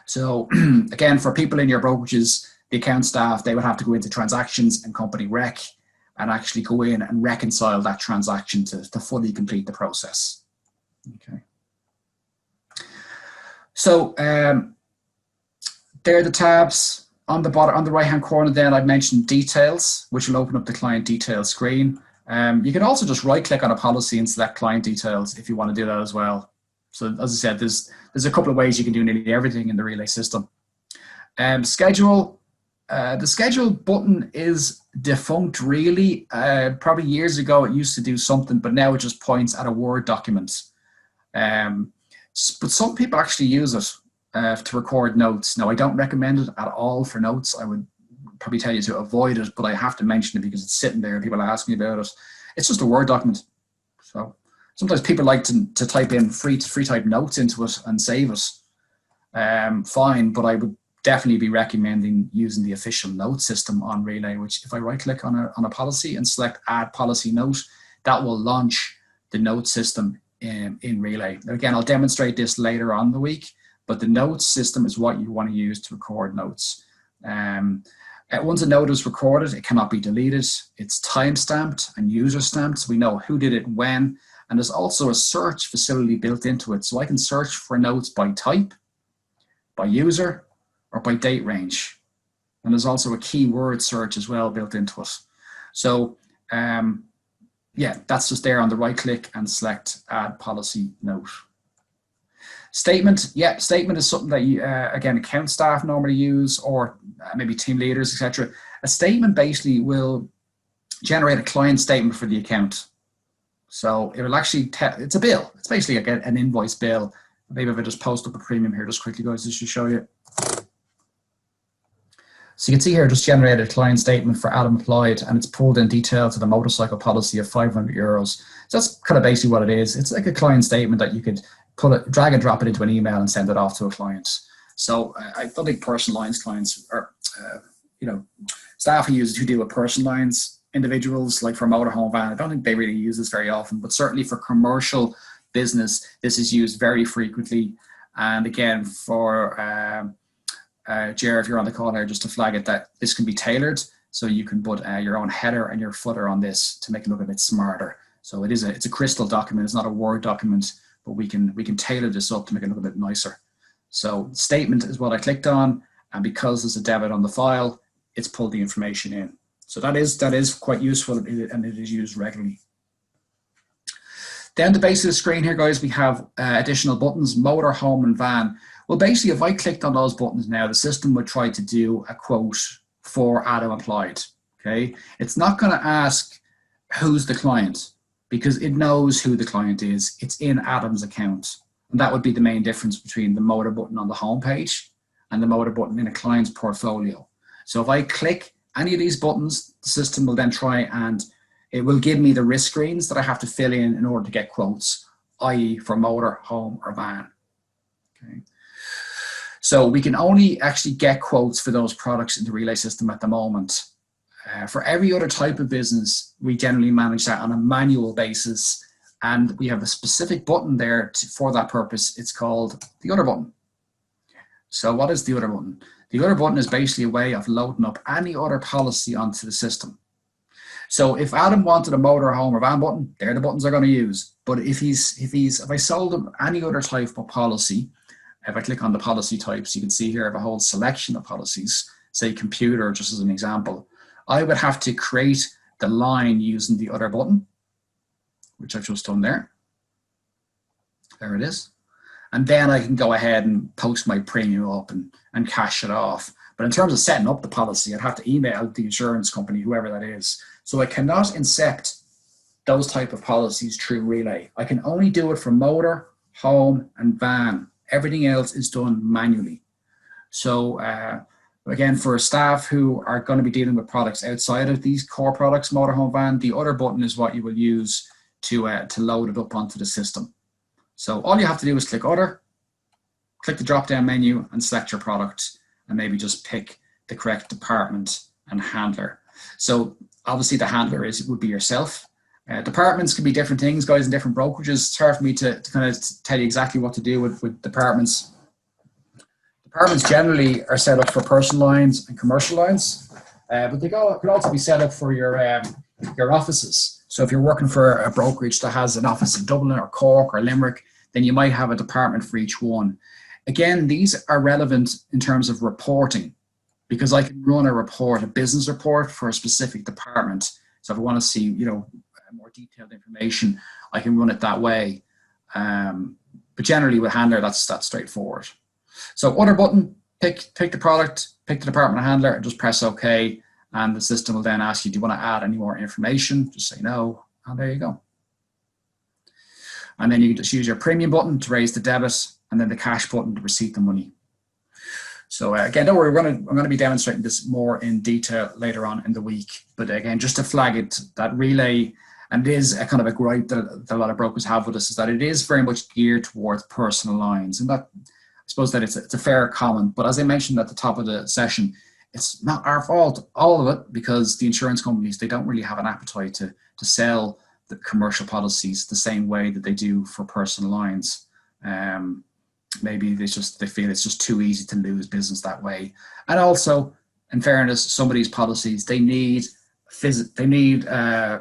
So again, for people in your brokerages, the account staff, they would have to go into transactions and company rec and actually go in and reconcile that transaction to fully complete the process. Okay. So there are the tabs on the bottom, on the right-hand corner. Then I've mentioned details, which will open up the client details screen. You can also just right-click on a policy and select client details if you want to do that as well. So as I said, there's a couple of ways you can do nearly everything in the Relay system. Schedule. The schedule button is defunct, really. Probably years ago it used to do something, but now it just points at a Word document. But some people actually use it to record notes. Now, I don't recommend it at all for notes. I would probably tell you to avoid it, but I have to mention it because it's sitting there and people ask me about it. It's just a Word document. So sometimes people like to type in free type notes into it and save it. Fine, but I would definitely be recommending using the official note system on Relay, which if I right click on a policy and select add policy note, that will launch the note system in Relay. Again, I'll demonstrate this later on in the week, but the notes system is what you want to use to record notes. Once a note is recorded, it cannot be deleted. It's time-stamped and user-stamped, so we know who did it when, and there's also a search facility built into it, so I can search for notes by type, by user, or by date range. And there's also a keyword search as well built into it. So yeah, that's just there on the right click and select add policy note. Statement, yeah, statement is something that you, again, account staff normally use, or maybe team leaders, etc. A statement basically will generate a client statement for the account. So it will actually, it's a bill. It's basically an invoice bill. Maybe if I just post up a premium here just quickly, guys, just to show you. So you can see here, just generated a client statement for Adam Applied, and it's pulled in detail to the motorcycle policy of €500. So that's kind of basically what it is. It's like a client statement that you could drag and drop it into an email and send it off to a client. So I don't think personal lines clients or staff who deal with personal lines individuals, like for motorhome van, I don't think they really use this very often, but certainly for commercial business, this is used very frequently. And again, for Jer, if you're on the call here, just to flag it that this can be tailored, so you can put your own header and your footer on this to make it look a bit smarter. So it's a crystal document. It's not a Word document, but we can tailor this up to make it look a bit nicer. So statement is what I clicked on, and because there's a debit on the file, it's pulled the information in. So that is quite useful, and it is used regularly. Down the base of the screen here, guys, we have additional buttons: motor, home, and van. Well, basically, if I clicked on those buttons now, the system would try to do a quote for Adam Applied. Okay, it's not going to ask who's the client because it knows who the client is. It's in Adam's account, and that would be the main difference between the motor button on the home page and the motor button in a client's portfolio. So if I click any of these buttons, the system will then try and it will give me the risk screens that I have to fill in order to get quotes, i.e. for motor, home, or van. Okay. So we can only actually get quotes for those products in the Relay system at the moment. For every other type of business, we generally manage that on a manual basis, and we have a specific button there for that purpose. It's called the other button. So what is the other button? The other button is basically a way of loading up any other policy onto the system. So if Adam wanted a motor, home, or van button, they're the buttons they're going to use. But if I sold him any other type of policy, if I click on the policy types, you can see here I have a whole selection of policies, say computer, just as an example. I would have to create the line using the other button, which I've just done there. There it is. And then I can go ahead and post my premium up and cash it off. But in terms of setting up the policy, I'd have to email the insurance company, whoever that is. So I cannot incept those type of policies through Relay. I can only do it for motor, home, and van. Everything else is done manually. So again, for staff who are going to be dealing with products outside of these core products, motor, home, van, the other button is what you will use to load it up onto the system. So all you have to do is click other, click the drop-down menu and select your product, and maybe just pick the correct department and handler. So obviously the handler would be yourself. Departments can be different things, guys, in different brokerages. It's hard for me to kind of tell you exactly what to do with departments. Departments generally are set up for personal lines and commercial lines, but they could also be set up for your offices. So if you're working for a brokerage that has an office in Dublin or Cork or Limerick, then you might have a department for each one. Again, these are relevant in terms of reporting, because I can run a report, a business report for a specific department. So if I want to see, more detailed information, I can run it that way. But generally with Handler, that's straightforward. So other button, pick the product, pick the department handler, and just press OK. And the system will then ask you, do you want to add any more information? Just say no, and there you go. And then you can just use your premium button to raise the debit, and then the cash button to receipt the money. So again, don't worry, I'm going to be demonstrating this more in detail later on in the week. But again, just to flag it, that Relay, and it is a kind of a gripe that a lot of brokers have with us, is that it is very much geared towards personal lines. And that, I suppose that it's a fair comment. But as I mentioned at the top of the session, it's not our fault, all of it, because the insurance companies, they don't really have an appetite to sell the commercial policies the same way that they do for personal lines. Maybe they feel it's just too easy to lose business that way. And also, in fairness, some of these policies, they need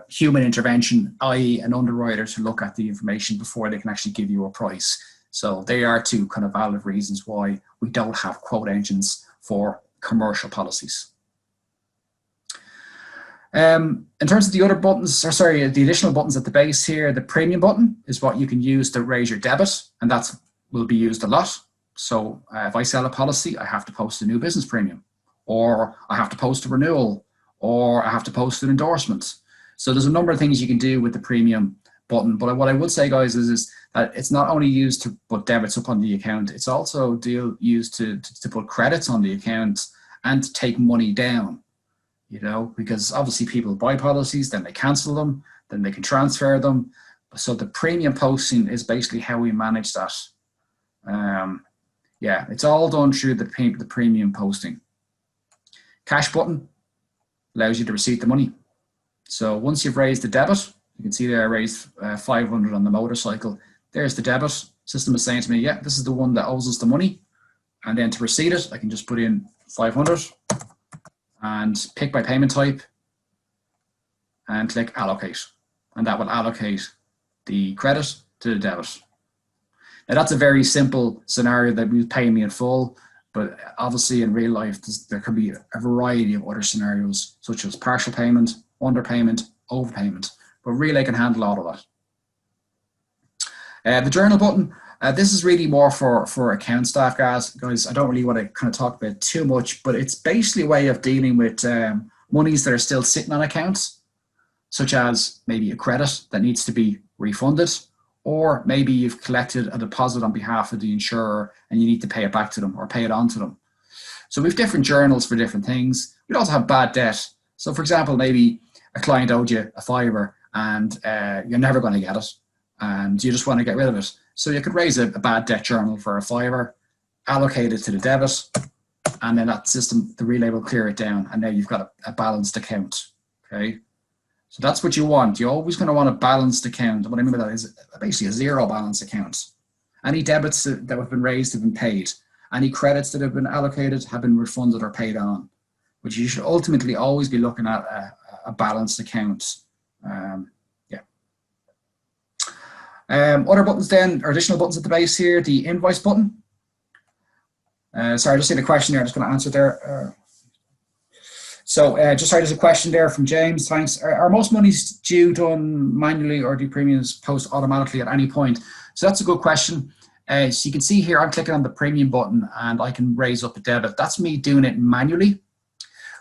human intervention, i.e. an underwriter to look at the information before they can actually give you a price. So they are two kind of valid reasons why we don't have quote engines for commercial policies. In terms of the other buttons, the additional buttons at the base here, the premium button is what you can use to raise your debit, and that will be used a lot. So if I sell a policy, I have to post a new business premium, or I have to post a renewal, or I have to post an endorsement. So there's a number of things you can do with the premium button. But what I would say, guys, is that it's not only used to put debits up on the account, it's also used to put credits on the account and to take money down. Because obviously people buy policies, then they cancel them, then they can transfer them. So the premium posting is basically how we manage that. It's all done through the premium posting. Cash button allows you to receipt the money. So once you've raised the debit, you can see there I raised 500 on the motorcycle. There's the debit. System is saying to me, yeah, this is the one that owes us the money. And then to receipt it, I can just put in 500 and pick my payment type and click allocate. And that will allocate the credit to the debit. Now that's a very simple scenario that will pay me in full, but obviously in real life, there could be a variety of other scenarios, such as partial payment, underpayment, overpayment, but Relay can handle all of that. The journal button, this is really more for account staff, guys. I don't really want to kind of talk about too much, but it's basically a way of dealing with monies that are still sitting on accounts, such as maybe a credit that needs to be refunded, or maybe you've collected a deposit on behalf of the insurer and you need to pay it back to them or pay it on to them. So we have different journals for different things. We'd also have bad debt. So for example, maybe a client owed you a fiver and you're never going to get it and you just want to get rid of it. So you could raise a bad debt journal for a fiver, allocate it to the debit, and then that system, the Relay will clear it down, and now you've got a balanced account, okay? So that's what you want. You're always going to want a balanced account. And what I mean by that is basically a zero balance account. Any debits that have been raised have been paid. Any credits that have been allocated have been refunded or paid on. But you should ultimately always be looking at a balanced account. Other buttons then, or additional buttons at the base here, the invoice button. Sorry, I just see the question there. I'm just going to answer there. There's a question there from James. Thanks. Are most monies due done manually, or do premiums post automatically at any point? So that's a good question. So you can see here, I'm clicking on the premium button and I can raise up a debit. That's me doing it manually.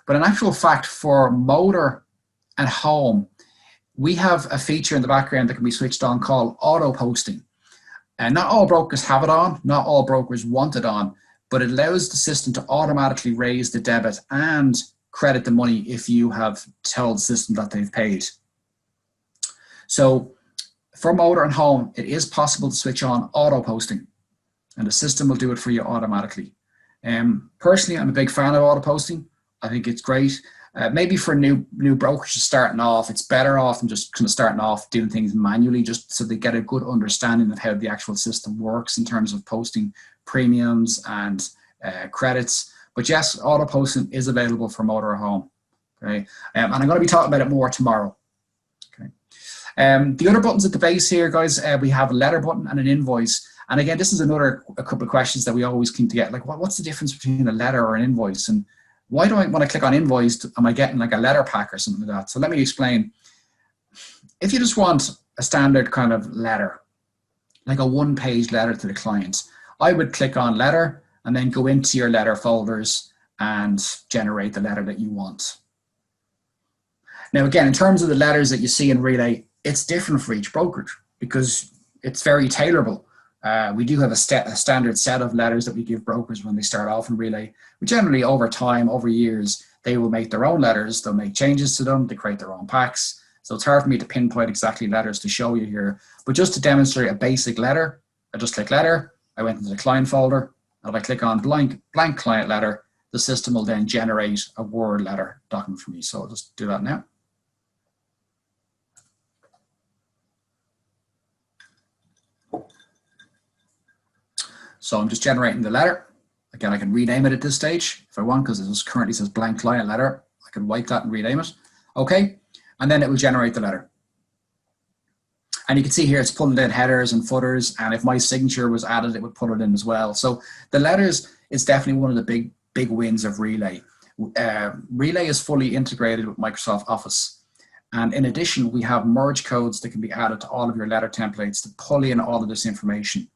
But in actual fact, for motor and home, we have a feature in the background that can be switched on called auto posting. And not all brokers have it on, not all brokers want it on, but it allows the system to automatically raise the debit and credit the money if you have told the system that they've paid. So for motor and home, it is possible to switch on auto posting, and the system will do it for you automatically. Personally, I'm a big fan of auto posting. I think it's great. Maybe for new brokers just starting off, it's better off than just kind of starting off doing things manually, just so they get a good understanding of how the actual system works in terms of posting premiums and credits. But yes, auto posting is available for motor or home. Okay, and I'm going to be talking about it more tomorrow. Okay, the other buttons at the base here, guys, we have a letter button and an invoice. And again, this is a couple of questions that we always seem to get, like, what's the difference between a letter or an invoice? And why do I, when I click on invoice, am I getting like a letter pack or something like that? So let me explain. If you just want a standard kind of letter, like a one-page letter to the client, I would click on letter and then go into your letter folders and generate the letter that you want. Now, again, in terms of the letters that you see in Relay, it's different for each brokerage because it's very tailorable. We do have a standard set of letters that we give brokers when they start off in Relay. But generally, over time, over years, they will make their own letters. They'll make changes to them. They create their own packs. So it's hard for me to pinpoint exactly letters to show you here. But just to demonstrate a basic letter, I just click letter. I went into the client folder. And if I click on blank client letter, the system will then generate a Word letter document for me. So I'll just do that now. So I'm just generating the letter. Again, I can rename it at this stage if I want, because it just currently says blank client letter. I can wipe that and rename it. Okay, and then it will generate the letter. And you can see here it's pulling in headers and footers, and if my signature was added, it would put it in as well. So the letters is definitely one of the big wins of Relay. Relay is fully integrated with Microsoft Office. And in addition, we have merge codes that can be added to all of your letter templates to pull in all of this information.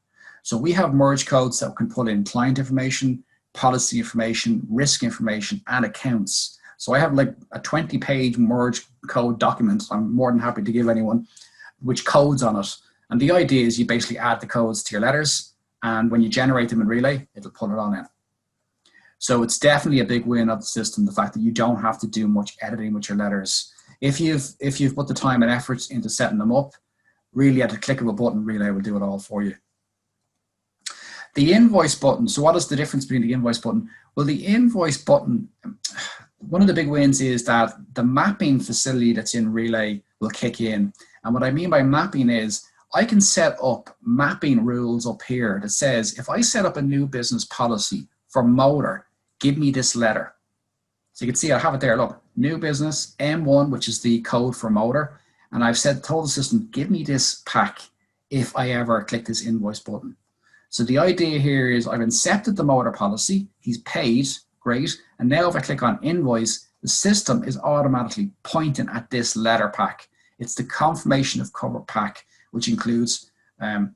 So we have merge codes that can pull in client information, policy information, risk information, and accounts. So I have like a 20-page merge code document I'm more than happy to give anyone, which codes on it. And the idea is you basically add the codes to your letters, and when you generate them in Relay, it'll put it on in. So it's definitely a big win of the system, the fact that you don't have to do much editing with your letters. If you've put the time and effort into setting them up, really at the click of a button, Relay will do it all for you. The invoice button, so what is the difference between the invoice button? Well, the invoice button, one of the big wins is that the mapping facility that's in Relay will kick in. And what I mean by mapping is I can set up mapping rules up here that says, if I set up a new business policy for motor, give me this letter. So you can see I have it there, look, new business, M1, which is the code for motor. And I've told the system, give me this pack if I ever click this invoice button. So the idea here is I've incepted the motor policy, he's paid, great. And now if I click on invoice, the system is automatically pointing at this letter pack. It's the confirmation of cover pack, which includes a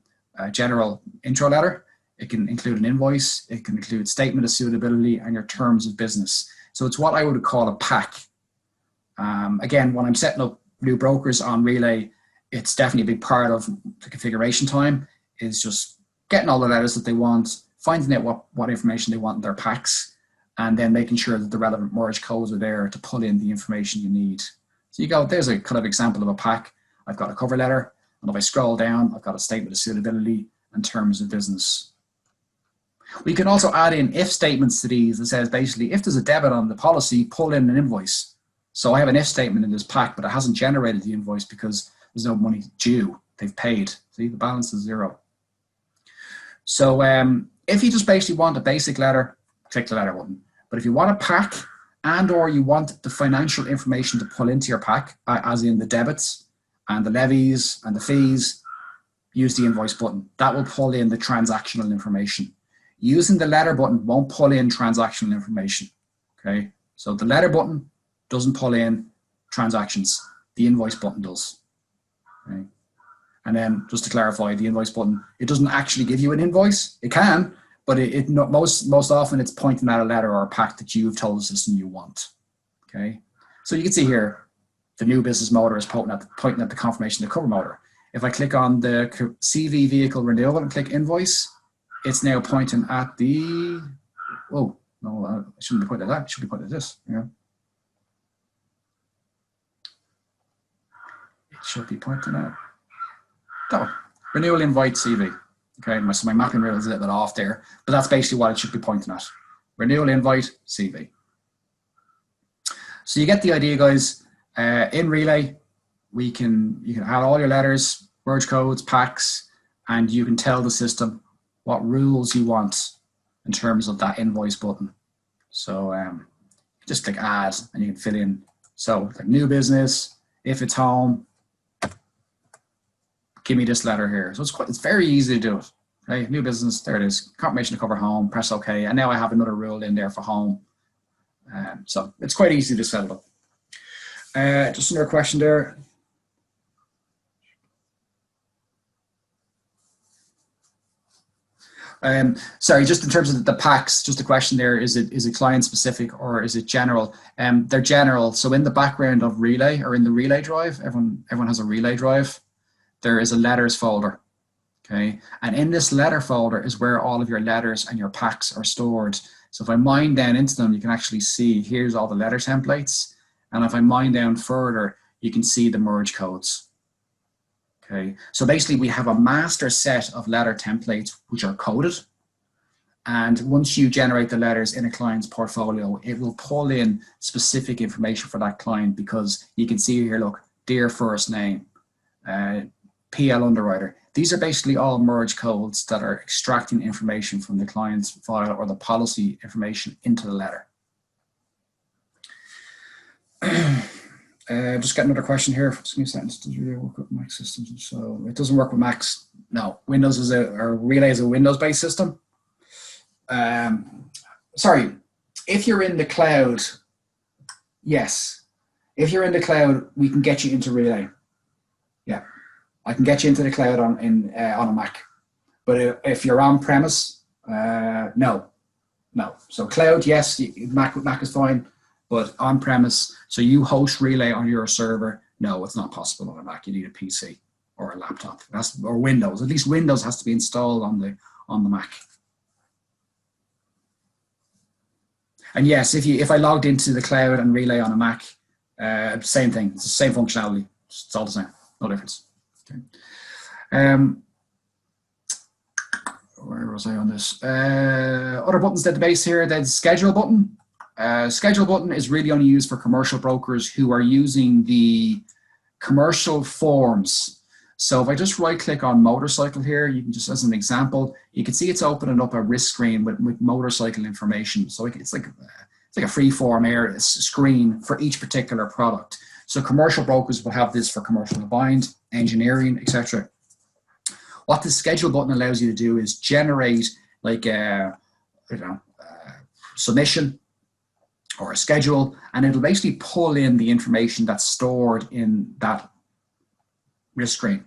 general intro letter. It can include an invoice. It can include statement of suitability and your terms of business. So it's what I would call a pack. Again, when I'm setting up new brokers on Relay, it's definitely a big part of the configuration time is just getting all the letters that they want, finding out what information they want in their packs, and then making sure that the relevant merge codes are there to pull in the information you need. So you go, there's a kind of example of a pack. I've got a cover letter, and if I scroll down, I've got a statement of suitability and terms of business. We can also add in if statements to these that says basically if there's a debit on the policy, pull in an invoice. So I have an if statement in this pack, but it hasn't generated the invoice because there's no money due. They've paid. See, the balance is 0. So if you just basically want a basic letter, click the letter button. But if you want a pack and or you want the financial information to pull into your pack, as in the debits and the levies and the fees, use the invoice button. That will pull in the transactional information. Using the letter button won't pull in transactional information, okay? So the letter button doesn't pull in transactions. The invoice button does, okay? And then just to clarify, the invoice button, it doesn't actually give you an invoice. It can, but most often it's pointing at a letter or a pack that you've told the system you want, okay? So you can see here, the new business motor is pointing at the confirmation of the cover motor. If I click on the CV vehicle renewal and click invoice, it's now pointing at the, oh, no, I shouldn't be pointing at that, it should be pointing at this, yeah. It should be pointing at, oh, renewal invite CV. Okay, so my mapping rule is a little bit off there, but that's basically what it should be pointing at. Renewal invite CV. So you get the idea, guys. In Relay, you can add all your letters, merge codes, packs, and you can tell the system what rules you want in terms of that invoice button. So just click add and you can fill in. So like new business, if it's home, give me this letter here. So it's very easy to do it. Okay, new business, there it is. Confirmation to cover home, press OK. And now I have another rule in there for home. So it's quite easy to set it up. Just another question there. Sorry, just in terms of the packs, just a question there, is it client specific or is it general? They're general. So in the background of Relay or in the Relay drive, everyone has a Relay drive. There is a letters folder. Okay. And in this letter folder is where all of your letters and your packs are stored. So if I mine down into them, you can actually see here's all the letter templates. And if I mine down further, you can see the merge codes. Okay, so basically we have a master set of letter templates which are coded. And once you generate the letters in a client's portfolio, it will pull in specific information for that client, because you can see here, look, dear first name, PL underwriter. These are basically all merge codes that are extracting information from the client's file or the policy information into the letter. Just get another question here. Does it really work with Mac systems? So it doesn't work with Macs. No, Windows is or Relay is a Windows-based system. Sorry, if you're in the cloud, yes. If you're in the cloud, we can get you into Relay. Yeah, I can get you into the cloud on a Mac. But if you're on premise, no. So cloud, yes, Mac is fine. But on premise, so you host Relay on your server, no, it's not possible on a Mac. You need a PC or a laptop, or Windows. At least Windows has to be installed on the Mac. And yes, if I logged into the cloud and Relay on a Mac, same thing. It's the same functionality. It's all the same. No difference. Okay. Where was I on this? Other buttons at the base here. There's schedule button. Schedule button is really only used for commercial brokers who are using the commercial forms. So if I just right click on motorcycle here, you can just, as an example, you can see it's opening up a risk screen with motorcycle information. So it's like a free form area screen for each particular product. So commercial brokers will have this for commercial combined, engineering, etc. What the schedule button allows you to do is generate like a submission or a schedule, and it'll basically pull in the information that's stored in that risk screen.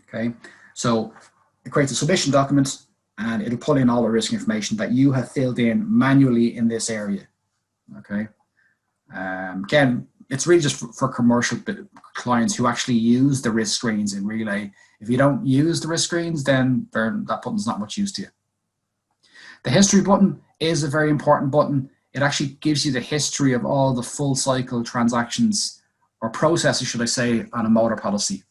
Okay, so it creates a submission document and it'll pull in all the risk information that you have filled in manually in this area. Okay, again, it's really just for commercial clients who actually use the risk screens in Relay. If you don't use the risk screens, then that button's not much use to you. The history button is a very important button. It actually gives you the history of all the full cycle transactions or processes, should I say, on a motor policy.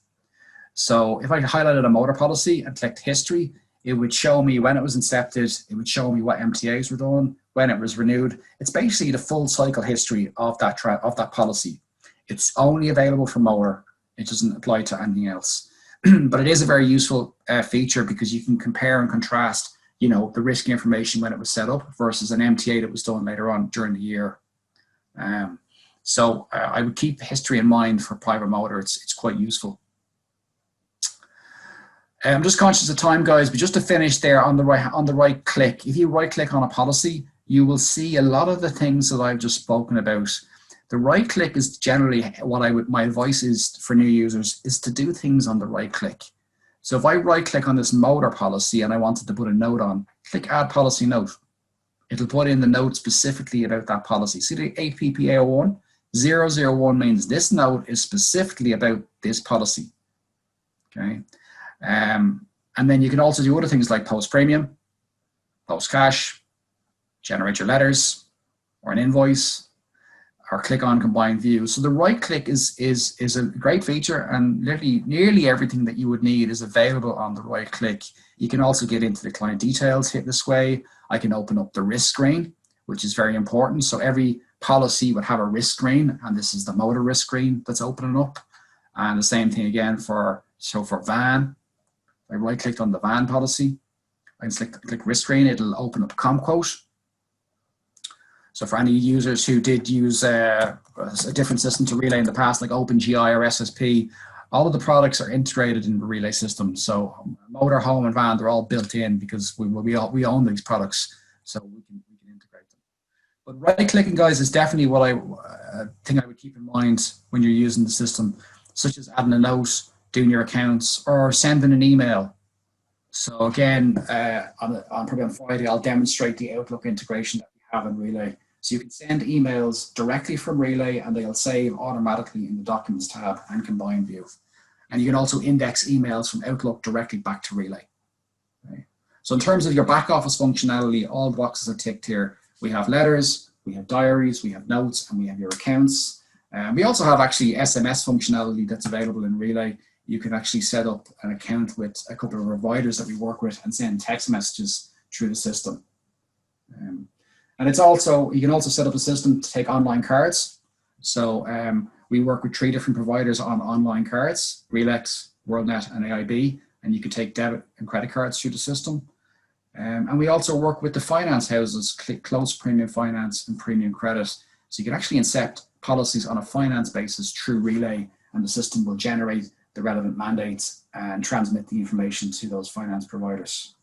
So if I highlighted a motor policy and clicked history, it would show me when it was incepted. It would show me what MTAs were done, when it was renewed. It's basically the full cycle history of that policy. It's only available for motor. It doesn't apply to anything else. But it is a very useful feature, because you can compare and contrast the risk information when it was set up versus an MTA that was done later on during the year. So I would keep history in mind for private motor. It's quite useful. I'm just conscious of time, guys, but just to finish there on the right click, if you right click on a policy, you will see a lot of the things that I've just spoken about. The right click is generally what my advice is for new users, is to do things on the right click. So if I right click on this motor policy and I wanted to put a note on, click add policy note. It'll put in the note specifically about that policy. See the APPA01? 001 means this note is specifically about this policy. Okay. And then you can also do other things like post premium, post cash, generate your letters or an invoice, or click on combined view. So the right click is a great feature, and literally nearly everything that you would need is available on the right click. You can also get into the client details hit this way. I can open up the risk screen, which is very important. So every policy would have a risk screen, and this is the motor risk screen that's opening up. And the same thing again for van. If I right clicked on the van policy, I can click risk screen, it'll open up ComQuote. So for any users who did use a different system to Relay in the past, like OpenGI or SSP, all of the products are integrated in the Relay system. So motor, home, and van, they're all built in because we own these products, so we can integrate them. But right-clicking, guys, is definitely what I think I would keep in mind when you're using the system, such as adding a note, doing your accounts, or sending an email. So again, probably on Friday, I'll demonstrate the Outlook integration that we have in Relay. So you can send emails directly from Relay and they'll save automatically in the Documents tab and Combine View. And you can also index emails from Outlook directly back to Relay. Okay. So in terms of your back office functionality, all the boxes are ticked here. We have letters, we have diaries, we have notes, and we have your accounts. We also have actually SMS functionality that's available in Relay. You can actually set up an account with a couple of providers that we work with and send text messages through the system. And it's also, you can also set up a system to take online cards. So we work with 3 different providers on online cards, Relex, WorldNet, and AIB, and you can take debit and credit cards through the system. And we also work with the finance houses, Close Premium Finance and Premium Credit. So you can actually incept policies on a finance basis through Relay, and the system will generate the relevant mandates and transmit the information to those finance providers.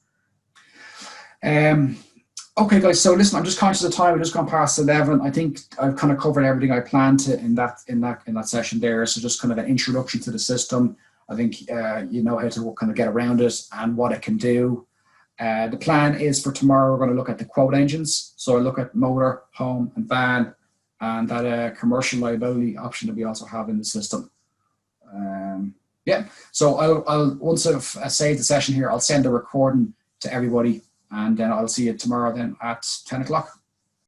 Okay, guys, so listen, I'm just conscious of time. We've just gone past 11. I think I've kind of covered everything I planned to in that session there. So just kind of an introduction to the system. I think you know how to kind of get around it and what it can do. The plan is for tomorrow, we're going to look at the quote engines. So I look at motor, home, and van, and that commercial liability option that we also have in the system. Yeah, so I'll once I've saved the session here, I'll send a recording to everybody, and then I'll see you tomorrow then at 10 o'clock.